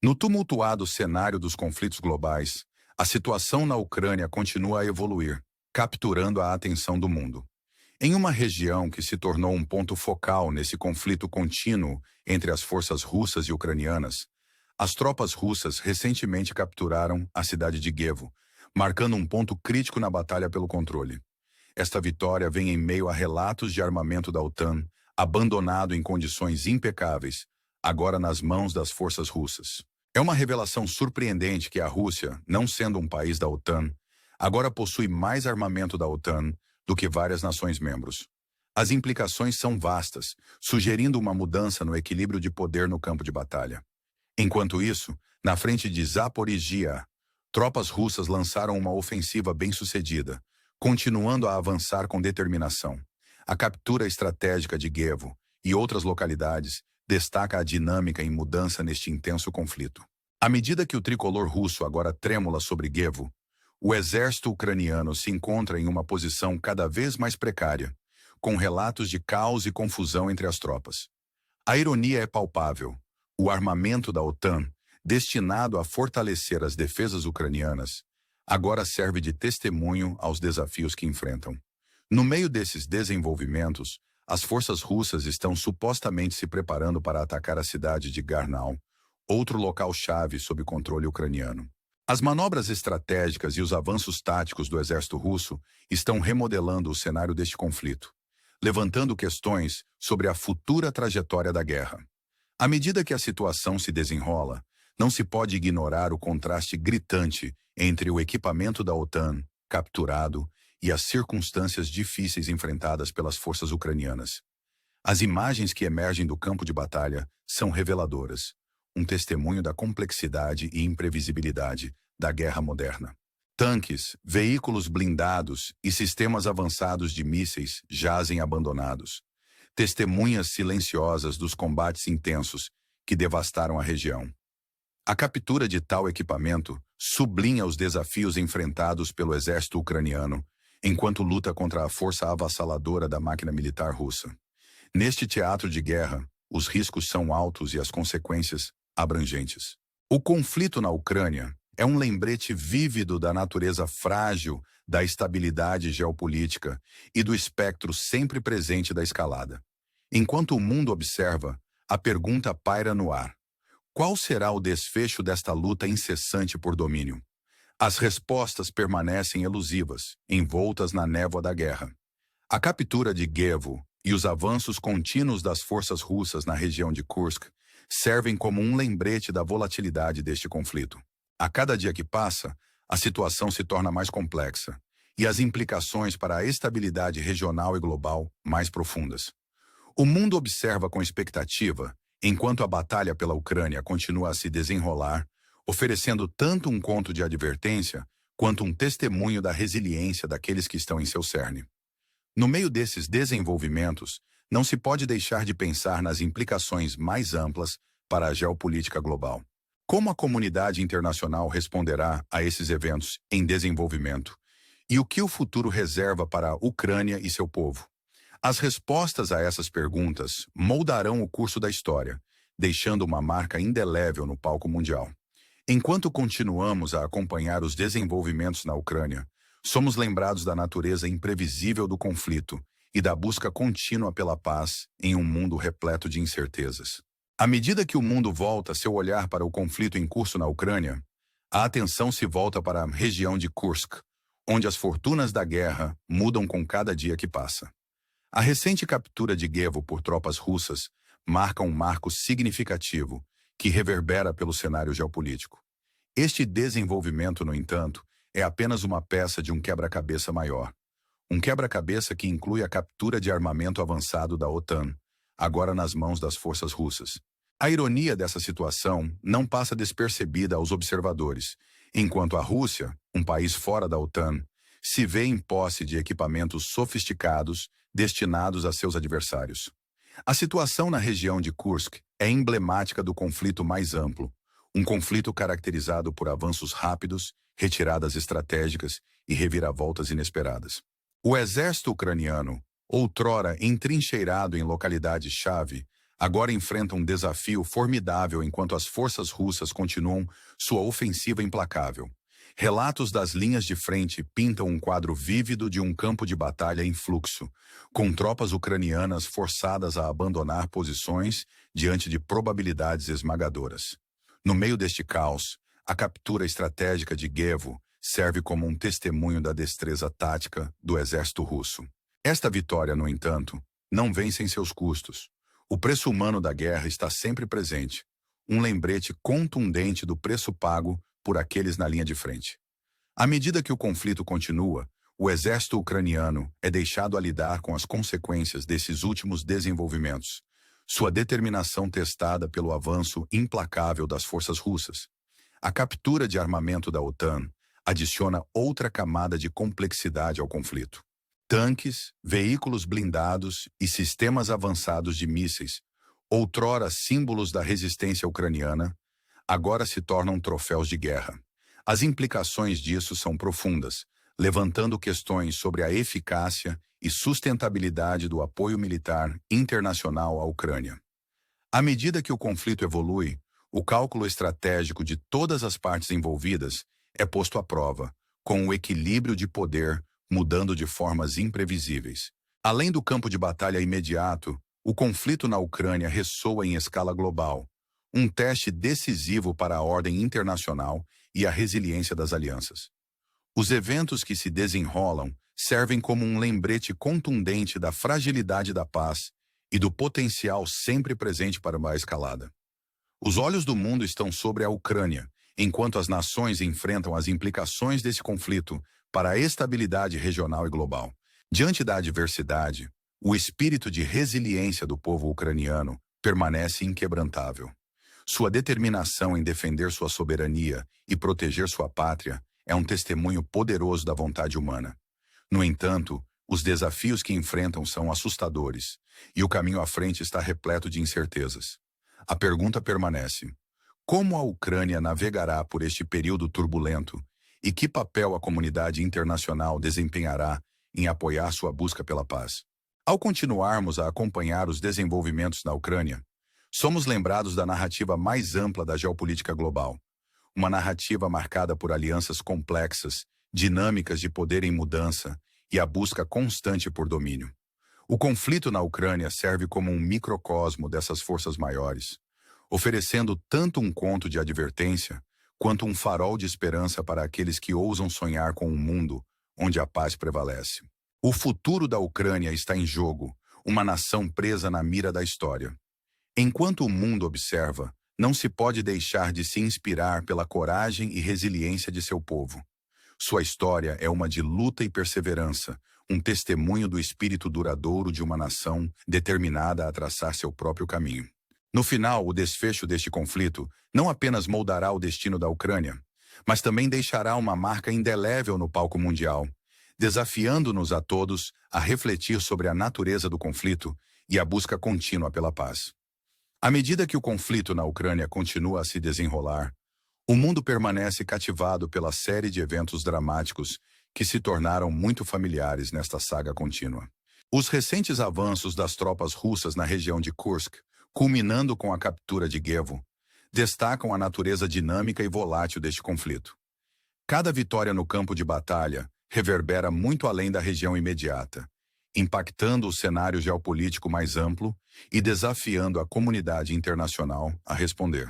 No tumultuado cenário dos conflitos globais, a situação na Ucrânia continua a evoluir, capturando a atenção do mundo. Em uma região que se tornou um ponto focal nesse conflito contínuo entre as forças russas e ucranianas, as tropas russas recentemente capturaram a cidade de Gievo, marcando um ponto crítico na batalha pelo controle. Esta vitória vem em meio a relatos de armamento da OTAN, abandonado em condições impecáveis, agora nas mãos das forças russas. É uma revelação surpreendente que a Rússia, não sendo um país da OTAN, agora possui mais armamento da OTAN do que várias nações membros. As implicações são vastas, sugerindo uma mudança no equilíbrio de poder no campo de batalha. Enquanto isso, na frente de Zaporizhia, tropas russas lançaram uma ofensiva bem-sucedida, continuando a avançar com determinação. A captura estratégica de Gievo e outras localidades destaca a dinâmica em mudança neste intenso conflito. À medida que o tricolor russo agora trêmula sobre Gievo, o exército ucraniano se encontra em uma posição cada vez mais precária, com relatos de caos e confusão entre as tropas. A ironia é palpável. O armamento da OTAN, destinado a fortalecer as defesas ucranianas, agora serve de testemunho aos desafios que enfrentam. No meio desses desenvolvimentos, as forças russas estão supostamente se preparando para atacar a cidade de Garnau, outro local-chave sob controle ucraniano. As manobras estratégicas e os avanços táticos do exército russo estão remodelando o cenário deste conflito, levantando questões sobre a futura trajetória da guerra. À medida que a situação se desenrola, não se pode ignorar o contraste gritante entre o equipamento da OTAN, capturado, e as circunstâncias difíceis enfrentadas pelas forças ucranianas. As imagens que emergem do campo de batalha são reveladoras, um testemunho da complexidade e imprevisibilidade da guerra moderna. Tanques, veículos blindados e sistemas avançados de mísseis jazem abandonados, testemunhas silenciosas dos combates intensos que devastaram a região. A captura de tal equipamento sublinha os desafios enfrentados pelo exército ucraniano enquanto luta contra a força avassaladora da máquina militar russa. Neste teatro de guerra, os riscos são altos e as consequências abrangentes. O conflito na Ucrânia é um lembrete vívido da natureza frágil da estabilidade geopolítica e do espectro sempre presente da escalada. Enquanto o mundo observa, a pergunta paira no ar: qual será o desfecho desta luta incessante por domínio? As respostas permanecem elusivas, envoltas na névoa da guerra. A captura de Gievo e os avanços contínuos das forças russas na região de Kursk servem como um lembrete da volatilidade deste conflito. A cada dia que passa, a situação se torna mais complexa e as implicações para a estabilidade regional e global mais profundas. O mundo observa com expectativa, enquanto a batalha pela Ucrânia continua a se desenrolar, oferecendo tanto um conto de advertência quanto um testemunho da resiliência daqueles que estão em seu cerne. No meio desses desenvolvimentos, não se pode deixar de pensar nas implicações mais amplas para a geopolítica global. Como a comunidade internacional responderá a esses eventos em desenvolvimento? E o que o futuro reserva para a Ucrânia e seu povo? As respostas a essas perguntas moldarão o curso da história, deixando uma marca indelével no palco mundial. Enquanto continuamos a acompanhar os desenvolvimentos na Ucrânia, somos lembrados da natureza imprevisível do conflito e da busca contínua pela paz em um mundo repleto de incertezas. À medida que o mundo volta seu olhar para o conflito em curso na Ucrânia, a atenção se volta para a região de Kursk, onde as fortunas da guerra mudam com cada dia que passa. A recente captura de Gievo por tropas russas marca um marco significativo que reverbera pelo cenário geopolítico. Este desenvolvimento, no entanto, é apenas uma peça de um quebra-cabeça maior. Um quebra-cabeça que inclui a captura de armamento avançado da OTAN, agora nas mãos das forças russas. A ironia dessa situação não passa despercebida aos observadores, enquanto a Rússia, um país fora da OTAN, se vê em posse de equipamentos sofisticados destinados a seus adversários. A situação na região de Kursk é emblemática do conflito mais amplo, um conflito caracterizado por avanços rápidos, retiradas estratégicas e reviravoltas inesperadas. O exército ucraniano, outrora entrincheirado em localidades-chave, agora enfrenta um desafio formidável enquanto as forças russas continuam sua ofensiva implacável. Relatos das linhas de frente pintam um quadro vívido de um campo de batalha em fluxo, com tropas ucranianas forçadas a abandonar posições diante de probabilidades esmagadoras. No meio deste caos, a captura estratégica de Gievo serve como um testemunho da destreza tática do exército russo. Esta vitória, no entanto, não vem sem seus custos. O preço humano da guerra está sempre presente, um lembrete contundente do preço pago por aqueles na linha de frente. À medida que o conflito continua, o exército ucraniano é deixado a lidar com as consequências desses últimos desenvolvimentos, sua determinação testada pelo avanço implacável das forças russas. A captura de armamento da OTAN adiciona outra camada de complexidade ao conflito. Tanques, veículos blindados e sistemas avançados de mísseis, outrora símbolos da resistência ucraniana, agora se tornam troféus de guerra. As implicações disso são profundas, levantando questões sobre a eficácia e sustentabilidade do apoio militar internacional à Ucrânia. À medida que o conflito evolui, o cálculo estratégico de todas as partes envolvidas é posto à prova, com o equilíbrio de poder mudando de formas imprevisíveis. Além do campo de batalha imediato, o conflito na Ucrânia ressoa em escala global, um teste decisivo para a ordem internacional e a resiliência das alianças. Os eventos que se desenrolam servem como um lembrete contundente da fragilidade da paz e do potencial sempre presente para uma escalada. Os olhos do mundo estão sobre a Ucrânia, enquanto as nações enfrentam as implicações desse conflito para a estabilidade regional e global. Diante da adversidade, o espírito de resiliência do povo ucraniano permanece inquebrantável. Sua determinação em defender sua soberania e proteger sua pátria é um testemunho poderoso da vontade humana. No entanto, os desafios que enfrentam são assustadores, e o caminho à frente está repleto de incertezas. A pergunta permanece: como a Ucrânia navegará por este período turbulento e que papel a comunidade internacional desempenhará em apoiar sua busca pela paz? Ao continuarmos a acompanhar os desenvolvimentos na Ucrânia, somos lembrados da narrativa mais ampla da geopolítica global, uma narrativa marcada por alianças complexas, dinâmicas de poder em mudança e a busca constante por domínio. O conflito na Ucrânia serve como um microcosmo dessas forças maiores, oferecendo tanto um conto de advertência quanto um farol de esperança para aqueles que ousam sonhar com um mundo onde a paz prevalece. O futuro da Ucrânia está em jogo, uma nação presa na mira da história. Enquanto o mundo observa, não se pode deixar de se inspirar pela coragem e resiliência de seu povo. Sua história é uma de luta e perseverança, um testemunho do espírito duradouro de uma nação determinada a traçar seu próprio caminho. No final, o desfecho deste conflito não apenas moldará o destino da Ucrânia, mas também deixará uma marca indelével no palco mundial, desafiando-nos a todos a refletir sobre a natureza do conflito e a busca contínua pela paz. À medida que o conflito na Ucrânia continua a se desenrolar, o mundo permanece cativado pela série de eventos dramáticos que se tornaram muito familiares nesta saga contínua. Os recentes avanços das tropas russas na região de Kursk, culminando com a captura de Gievo, destacam a natureza dinâmica e volátil deste conflito. Cada vitória no campo de batalha reverbera muito além da região imediata, impactando o cenário geopolítico mais amplo e desafiando a comunidade internacional a responder.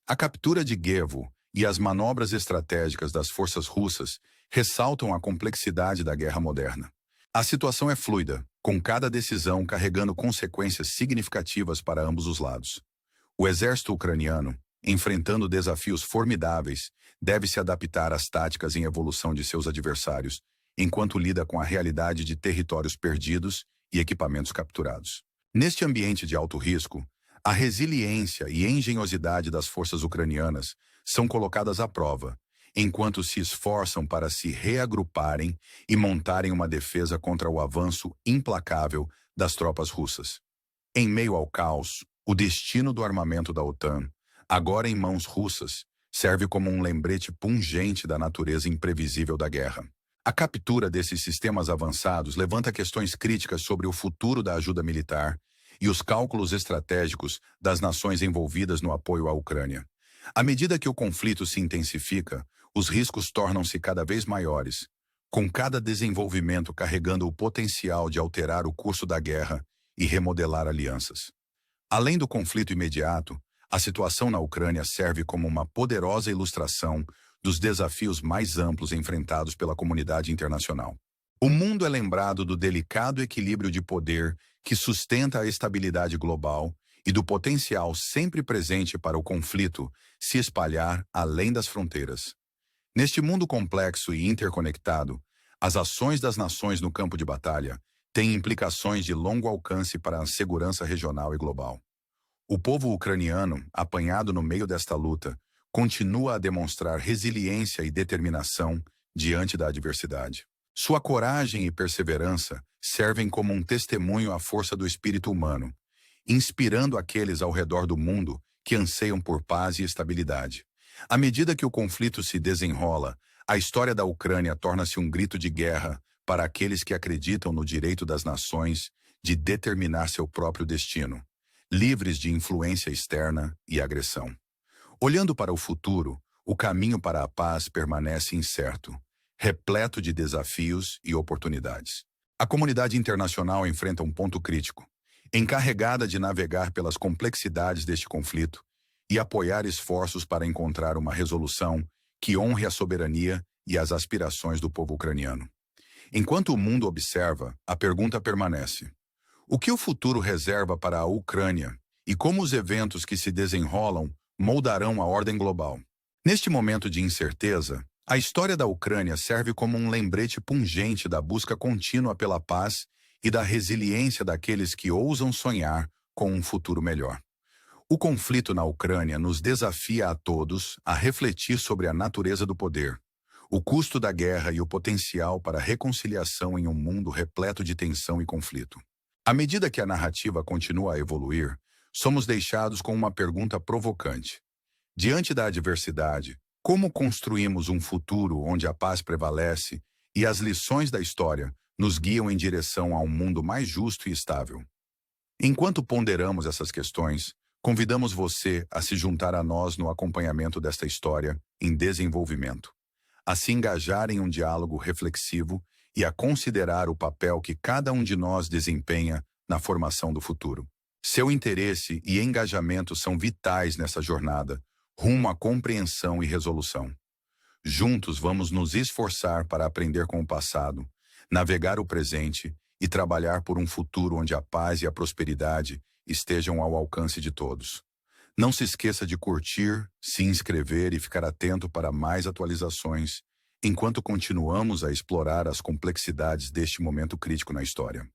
A captura de Gievo e as manobras estratégicas das forças russas ressaltam a complexidade da guerra moderna. A situação é fluida, com cada decisão carregando consequências significativas para ambos os lados. O exército ucraniano, enfrentando desafios formidáveis, deve se adaptar às táticas em evolução de seus adversários, enquanto lida com a realidade de territórios perdidos e equipamentos capturados. Neste ambiente de alto risco, a resiliência e engenhosidade das forças ucranianas são colocadas à prova, enquanto se esforçam para se reagruparem e montarem uma defesa contra o avanço implacável das tropas russas. Em meio ao caos, o destino do armamento da OTAN, agora em mãos russas, serve como um lembrete pungente da natureza imprevisível da guerra. A captura desses sistemas avançados levanta questões críticas sobre o futuro da ajuda militar e os cálculos estratégicos das nações envolvidas no apoio à Ucrânia. À medida que o conflito se intensifica, os riscos tornam-se cada vez maiores, com cada desenvolvimento carregando o potencial de alterar o curso da guerra e remodelar alianças. Além do conflito imediato, a situação na Ucrânia serve como uma poderosa ilustração dos desafios mais amplos enfrentados pela comunidade internacional. O mundo é lembrado do delicado equilíbrio de poder que sustenta a estabilidade global e do potencial sempre presente para o conflito se espalhar além das fronteiras. Neste mundo complexo e interconectado, as ações das nações no campo de batalha têm implicações de longo alcance para a segurança regional e global. O povo ucraniano, apanhado no meio desta luta, continua a demonstrar resiliência e determinação diante da adversidade. Sua coragem e perseverança servem como um testemunho à força do espírito humano, inspirando aqueles ao redor do mundo que anseiam por paz e estabilidade. À medida que o conflito se desenrola, a história da Ucrânia torna-se um grito de guerra para aqueles que acreditam no direito das nações de determinar seu próprio destino, livres de influência externa e agressão. Olhando para o futuro, o caminho para a paz permanece incerto, repleto de desafios e oportunidades. A comunidade internacional enfrenta um ponto crítico, encarregada de navegar pelas complexidades deste conflito e apoiar esforços para encontrar uma resolução que honre a soberania e as aspirações do povo ucraniano. Enquanto o mundo observa, a pergunta permanece: o que o futuro reserva para a Ucrânia e como os eventos que se desenrolam moldarão a ordem global? Neste momento de incerteza, a história da Ucrânia serve como um lembrete pungente da busca contínua pela paz e da resiliência daqueles que ousam sonhar com um futuro melhor. O conflito na Ucrânia nos desafia a todos a refletir sobre a natureza do poder, o custo da guerra e o potencial para a reconciliação em um mundo repleto de tensão e conflito. À medida que a narrativa continua a evoluir, somos deixados com uma pergunta provocante. Diante da adversidade, como construímos um futuro onde a paz prevalece e as lições da história nos guiam em direção a um mundo mais justo e estável? Enquanto ponderamos essas questões, convidamos você a se juntar a nós no acompanhamento desta história em desenvolvimento, a se engajar em um diálogo reflexivo e a considerar o papel que cada um de nós desempenha na formação do futuro. Seu interesse e engajamento são vitais nessa jornada, rumo à compreensão e resolução. Juntos vamos nos esforçar para aprender com o passado, navegar o presente e trabalhar por um futuro onde a paz e a prosperidade estejam ao alcance de todos. Não se esqueça de curtir, se inscrever e ficar atento para mais atualizações, enquanto continuamos a explorar as complexidades deste momento crítico na história.